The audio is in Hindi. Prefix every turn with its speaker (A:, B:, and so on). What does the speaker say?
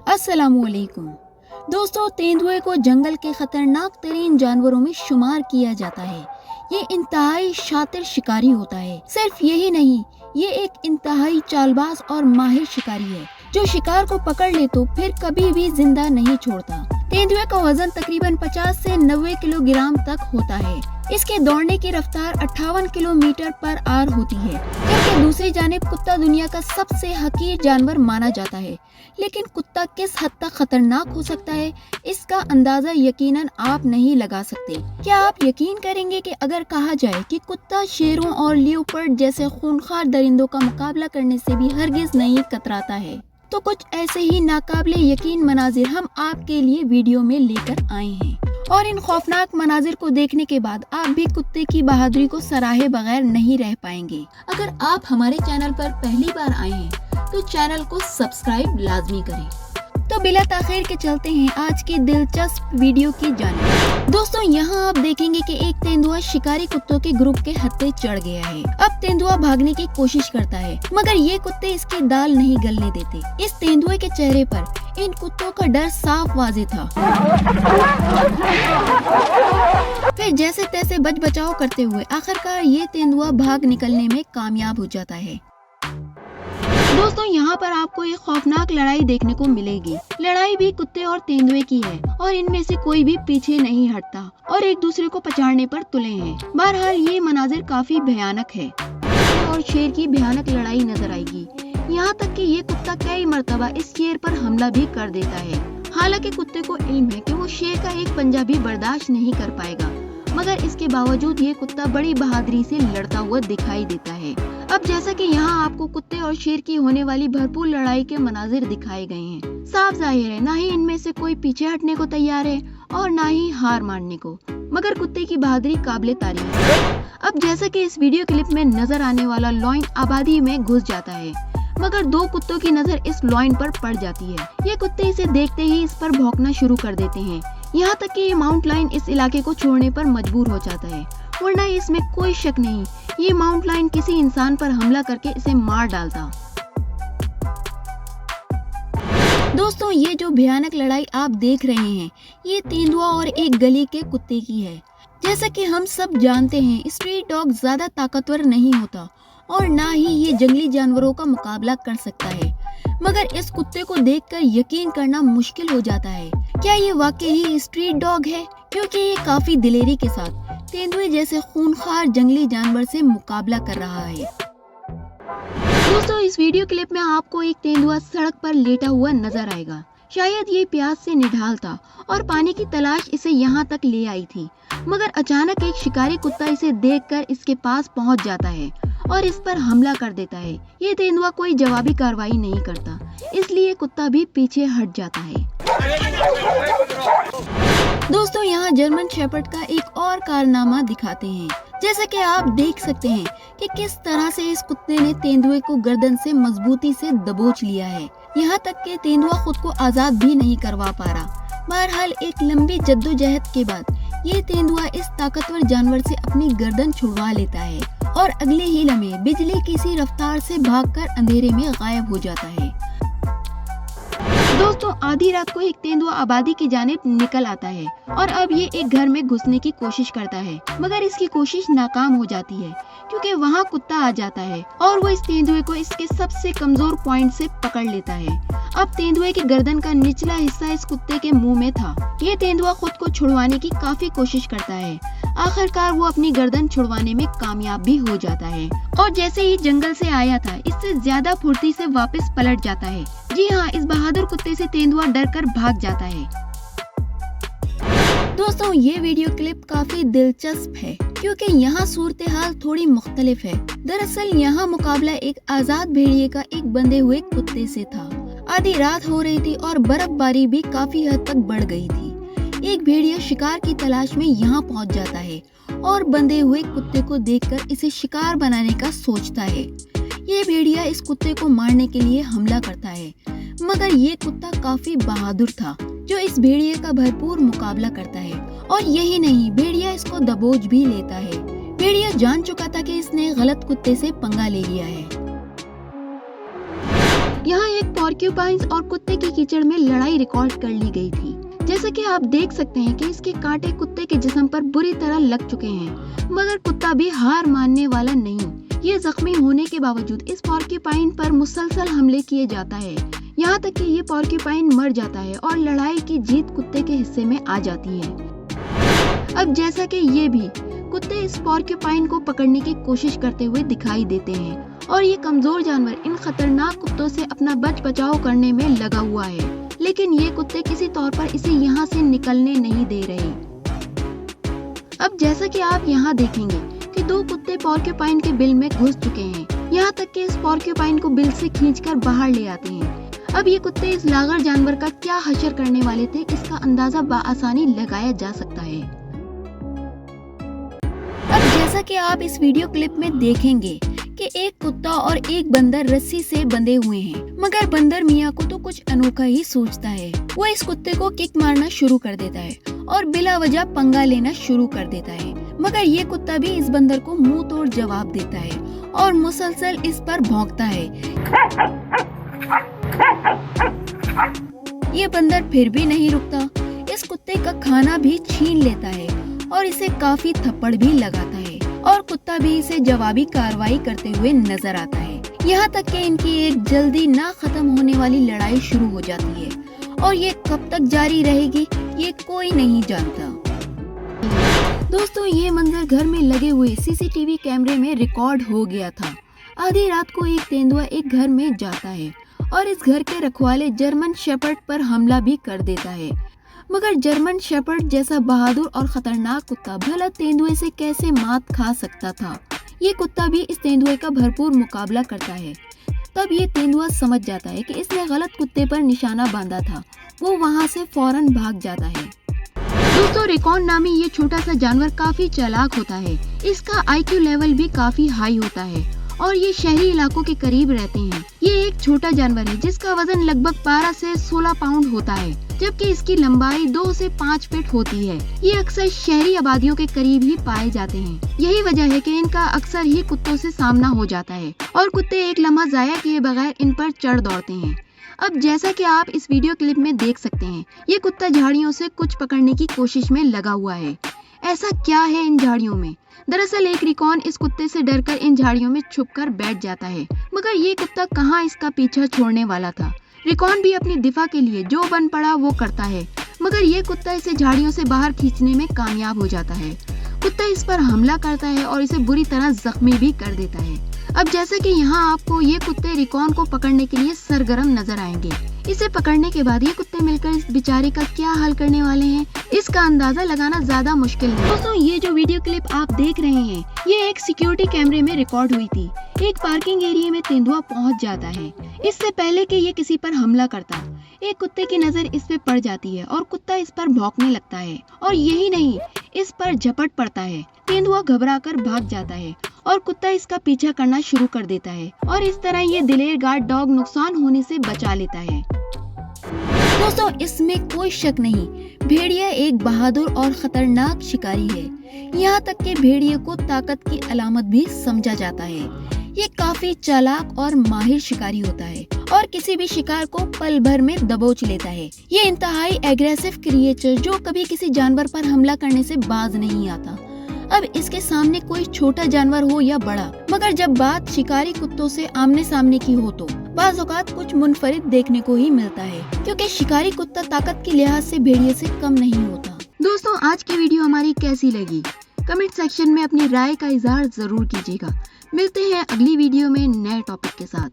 A: अस्सलामुअलैकुम। दोस्तों, तेंदुए को जंगल के खतरनाक तरीन जानवरों में शुमार किया जाता है। ये इंतहाई शातिर शिकारी होता है। सिर्फ यही नहीं, ये एक इंतहाई चालबाज और माहिर शिकारी है जो शिकार को पकड़ ले तो फिर कभी भी जिंदा नहीं छोड़ता। तेंदुए का वजन तकरीबन 50 से 90 किलोग्राम तक होता है। इसके दौड़ने की रफ्तार 58 किलोमीटर पर आवर होती है। जबकि दूसरी जानिब कुत्ता दुनिया का सबसे हकीर जानवर माना जाता है। लेकिन कुत्ता किस हद तक खतरनाक हो सकता है, इसका अंदाजा यकीनन आप नहीं लगा सकते। क्या आप यकीन करेंगे कि अगर कहा जाए कि कुत्ता शेरों और लियोपर्ड जैसे खूंखार दरिंदों का मुकाबला करने से भी हरगिज नहीं कतराता है, तो कुछ ऐसे ही नाकाबिले यकीन मनाजिर हम आपके लिए वीडियो में लेकर आए हैं। और इन खौफनाक मनाजिर को देखने के बाद आप भी कुत्ते की बहादुरी को सराहे बगैर नहीं रह पाएंगे। अगर आप हमारे चैनल पर पहली बार आए हैं तो चैनल को सब्सक्राइब लाजमी करें। तो बिला ताखिर के चलते हैं आज के दिलचस्प वीडियो की जानिब। दोस्तों, यहाँ आप देखेंगे कि एक तेंदुआ शिकारी कुत्तों के ग्रुप के हत्थे चढ़ गया है। अब तेंदुआ भागने की कोशिश करता है, मगर ये कुत्ते इसकी दाल नहीं गलने देते। इस तेंदुए के चेहरे पर इन कुत्तों का डर साफ वाज़ेह था। फिर जैसे तैसे बच बचाव करते हुए आखिरकार ये तेंदुआ भाग निकलने में कामयाब हो जाता है। दोस्तों, यहाँ पर आपको एक खौफनाक लड़ाई देखने को मिलेगी। लड़ाई भी कुत्ते और तेंदुए की है और इनमें से कोई भी पीछे नहीं हटता और एक दूसरे को पछाड़ने पर तुले हैं। बहरहाल ये मनाजिर काफी भयानक है और शेर की भयानक लड़ाई नजर आएगी। यहाँ तक कि ये कुत्ता कई मर्तबा इस शेर पर हमला भी कर देता है। हालांकि कुत्ते को इल्म है कि वो शेर का एक पंजा भी बर्दाश्त नहीं कर पाएगा, मगर इसके बावजूद ये कुत्ता बड़ी बहादुरी से लड़ता हुआ दिखाई देता है। अब जैसा कि यहाँ आपको कुत्ते और शेर की होने वाली भरपूर लड़ाई के मनाजिर दिखाए गए हैं, साफ जाहिर है ना ही इनमें से कोई पीछे हटने को तैयार है और ना ही हार मानने को, मगर कुत्ते की बहादुरी काबिले तारीफ है। अब जैसा कि इस वीडियो क्लिप में नजर आने वाला लॉयन आबादी में घुस जाता है, मगर दो कुत्तों की नजर इस लॉयन पर पड़ जाती है। ये कुत्ते इसे देखते ही इस पर भौंकना शुरू कर देते हैं। यहाँ तक कि ये माउंट लायन इस इलाके को छोड़ने पर मजबूर हो जाता है, वरना इसमें कोई शक नहीं ये माउंट लायन किसी इंसान पर हमला करके इसे मार डालता। दोस्तों, ये जो भयानक लड़ाई आप देख रहे हैं, ये तेंदुआ और एक गली के कुत्ते की है। जैसा कि हम सब जानते हैं, स्ट्रीट डॉग ज्यादा ताकतवर नहीं होता और ना ही ये जंगली जानवरों का मुकाबला कर सकता है, मगर इस कुत्ते को देखकर यकीन करना मुश्किल हो जाता है क्या ये वाकई ही स्ट्रीट डॉग है, क्योंकि ये काफी दिलेरी के साथ तेंदुए जैसे खूंखार जंगली जानवर से मुकाबला कर रहा है। दोस्तों, इस वीडियो क्लिप में आपको एक तेंदुआ सड़क पर लेटा हुआ नजर आएगा। शायद ये प्यास से निढाल था और पानी की तलाश इसे यहाँ तक ले आई थी, मगर अचानक एक शिकारी कुत्ता इसे देखकर इसके पास पहुँच जाता है और इस पर हमला कर देता है। ये तेंदुआ कोई जवाबी कार्रवाई नहीं करता, इसलिए कुत्ता भी पीछे हट जाता है। दोस्तों, यहाँ जर्मन शेपर्ड का एक और कारनामा दिखाते हैं। जैसा कि आप देख सकते हैं कि किस तरह से इस कुत्ते ने तेंदुए को गर्दन से मजबूती से दबोच लिया है। यहाँ तक कि तेंदुआ खुद को आजाद भी नहीं करवा पा रहा। बहरहाल एक लंबी जद्दोजहद के बाद ये तेंदुआ इस ताकतवर जानवर से अपनी गर्दन छुड़वा लेता है और अगले ही लम्हे बिजली की सी रफ्तार से भागकर अंधेरे में गायब हो जाता है। दोस्तों, आधी रात को एक तेंदुआ आबादी की जानिब निकल आता है और अब ये एक घर में घुसने की कोशिश करता है, मगर इसकी कोशिश नाकाम हो जाती है क्योंकि वहाँ कुत्ता आ जाता है और वो इस तेंदुए को इसके सबसे कमजोर पॉइंट से पकड़ लेता है। अब तेंदुए की गर्दन का निचला हिस्सा इस कुत्ते के मुंह में था। ये तेंदुआ खुद को छुड़वाने की काफी कोशिश करता है। आखिरकार वो अपनी गर्दन छुड़वाने में कामयाब भी हो जाता है और जैसे ही जंगल से आया था, इससे ज्यादा फुर्ती से वापस पलट जाता है। जी हाँ, इस बहादुर कुत्ते से तेंदुआ डरकर भाग जाता है। दोस्तों, ये वीडियो क्लिप काफी दिलचस्प है क्योंकि यहाँ सूरत हाल थोड़ी मुख्तलिफ है। दरअसल यहाँ मुकाबला एक आजाद भेड़िए का एक बंधे हुए कुत्ते से था। आधी रात हो रही थी और बर्फबारी भी काफी हद तक बढ़ गई थी। एक भेड़िया शिकार की तलाश में यहाँ पहुँच जाता है और बंधे हुए कुत्ते को देखकर इसे शिकार बनाने का सोचता है। ये भेड़िया इस कुत्ते को मारने के लिए हमला करता है, मगर ये कुत्ता काफी बहादुर था जो इस भेड़िए का भरपूर मुकाबला करता है और यही नहीं, भेड़िया इसको दबोच भी लेता है। भेड़िया जान चुका था कि इसने गलत कुत्ते से पंगा ले लिया है। यहाँ एक पॉर्क्यूपाइन्स और कुत्ते की कीचड़ में लड़ाई रिकॉर्ड कर ली गई थी। जैसा कि आप देख सकते हैं कि इसके कांटे कुत्ते के जिस्म पर बुरी तरह लग चुके हैं, मगर कुत्ता भी हार मानने वाला नहीं। ये जख्मी होने के बावजूद इस पॉर्क्यूपाइन पर मुसलसल हमले किए जाता है, यहाँ तक कि ये पॉर्क्यूपाइन मर जाता है और लड़ाई की जीत कुत्ते के हिस्से में आ जाती है। अब जैसा कि ये भी कुत्ते इस पॉर्क्यूपाइन को पकड़ने की कोशिश करते हुए दिखाई देते हैं और ये कमजोर जानवर इन खतरनाक कुत्तों से अपना बचाव करने में लगा हुआ है, लेकिन ये कुत्ते किसी तौर पर इसे यहाँ से निकलने नहीं दे रहे। अब जैसा कि आप यहाँ देखेंगे कि दो कुत्ते पॉर्क्यूपाइन के बिल में घुस चुके हैं, यहाँ तक कि इस पॉर्क्यूपाइन को बिल से खींचकर बाहर ले आते हैं। अब ये कुत्ते इस लागर जानवर का क्या हशर करने वाले थे, इसका अंदाजा बआसानी लगाया जा सकता है। अब जैसा कि आप इस वीडियो क्लिप में देखेंगे कि एक कुत्ता और एक बंदर रस्सी से बंधे हुए हैं, मगर बंदर मियाँ को तो कुछ अनोखा ही सोचता है। वो इस कुत्ते को किक मारना शुरू कर देता है और बिला वजह पंगा लेना शुरू कर देता है, मगर ये कुत्ता भी इस बंदर को मुंह तोड़ जवाब देता है और मुसलसल इस पर भौंकता है। ये बंदर फिर भी नहीं रुकता, इस कुत्ते का खाना भी छीन लेता है और इसे काफी थप्पड़ भी लगाता है और कुत्ता भी इसे जवाबी कार्रवाई करते हुए नजर आता है। यहाँ तक कि इनकी एक जल्दी ना खत्म होने वाली लड़ाई शुरू हो जाती है और ये कब तक जारी रहेगी ये कोई नहीं जानता। दोस्तों, ये मंजर घर में लगे हुए सीसीटीवी कैमरे में रिकॉर्ड हो गया था। आधी रात को एक तेंदुआ एक घर में जाता है और इस घर के रखवाले जर्मन शेपर्ड पर हमला भी कर देता है, मगर जर्मन शेपर्ड जैसा बहादुर और खतरनाक कुत्ता भला तेंदुए से कैसे मात खा सकता था। ये कुत्ता भी इस तेंदुए का भरपूर मुकाबला करता है। तब ये तेंदुआ समझ जाता है कि इसने गलत कुत्ते पर निशाना बांधा था। वो वहाँ से फौरन भाग जाता है। दोस्तों, रेकॉन नामी ये छोटा सा जानवर काफी चालाक होता है। इसका IQ लेवल भी काफी हाई होता है और ये शहरी इलाकों के करीब रहते हैं। ये एक छोटा जानवर है जिसका वजन लगभग 12 से 16 पाउंड होता है, जबकि इसकी लंबाई 2 से 5 फीट होती है। ये अक्सर शहरी आबादियों के करीब ही पाए जाते हैं। यही वजह है कि इनका अक्सर ही कुत्तों से सामना हो जाता है और कुत्ते एक लम्हा जाया किए बगैर इन पर चढ़ दौड़ते हैं। अब जैसा कि आप इस वीडियो क्लिप में देख सकते हैं, ये कुत्ता झाड़ियों से कुछ पकड़ने की कोशिश में लगा हुआ है। ऐसा क्या है इन झाड़ियों में? दरअसल एक रिकॉन इस कुत्ते से डरकर इन झाड़ियों में छुपकर बैठ जाता है, मगर ये कुत्ता कहाँ इसका पीछा छोड़ने वाला था। रिकॉन भी अपनी दिफा के लिए जो बन पड़ा वो करता है, मगर ये कुत्ता इसे झाड़ियों से बाहर खींचने में कामयाब हो जाता है। कुत्ता इस पर हमला करता है और इसे बुरी तरह जख्मी भी कर देता है। अब जैसा कि यहाँ आपको ये कुत्ते रिकॉन को पकड़ने के लिए सरगर्म नजर आएंगे। इसे पकड़ने के बाद ये कुत्ते मिलकर इस बेचारे का क्या हाल करने वाले हैं, इसका अंदाजा लगाना ज्यादा मुश्किल है। दोस्तों, ये जो वीडियो क्लिप आप देख रहे हैं, ये एक सिक्योरिटी कैमरे में रिकॉर्ड हुई थी। एक पार्किंग एरिया में तेंदुआ पहुंच जाता है। इससे पहले कि ये किसी पर हमला करता, एक कुत्ते की नजर इस पे पड़ जाती है और कुत्ता इस पर भौंकने लगता है और यही नहीं, इस पर झपट पड़ता है। तेंदुआ घबराकर भाग जाता है और कुत्ता इसका पीछा करना शुरू कर देता है और इस तरह ये दिलेर गार्ड डॉग नुकसान होने से बचा लेता है। दोस्तों, इसमें कोई शक नहीं, भेड़िया एक बहादुर और खतरनाक शिकारी है। यहाँ तक कि भेड़िए को ताकत की अलामत भी समझा जाता है। ये काफी चालाक और माहिर शिकारी होता है और किसी भी शिकार को पल भर में दबोच लेता है। ये इंतहाई एग्रेसिव क्रिएचर जो कभी किसी जानवर पर हमला करने से बाज नहीं आता। अब इसके सामने कोई छोटा जानवर हो या बड़ा, मगर जब बात शिकारी कुत्तों से आमने सामने की हो तो बाज औकात कुछ मुनफरिद देखने को ही मिलता है, क्योंकि शिकारी कुत्ता ताकत के लिहाज से भेड़िए से कम नहीं होता। दोस्तों, आज की वीडियो हमारी कैसी लगी? कमेंट सेक्शन में अपनी राय का इजहार जरूर कीजिएगा। मिलते हैं अगली वीडियो में नए टॉपिक के साथ।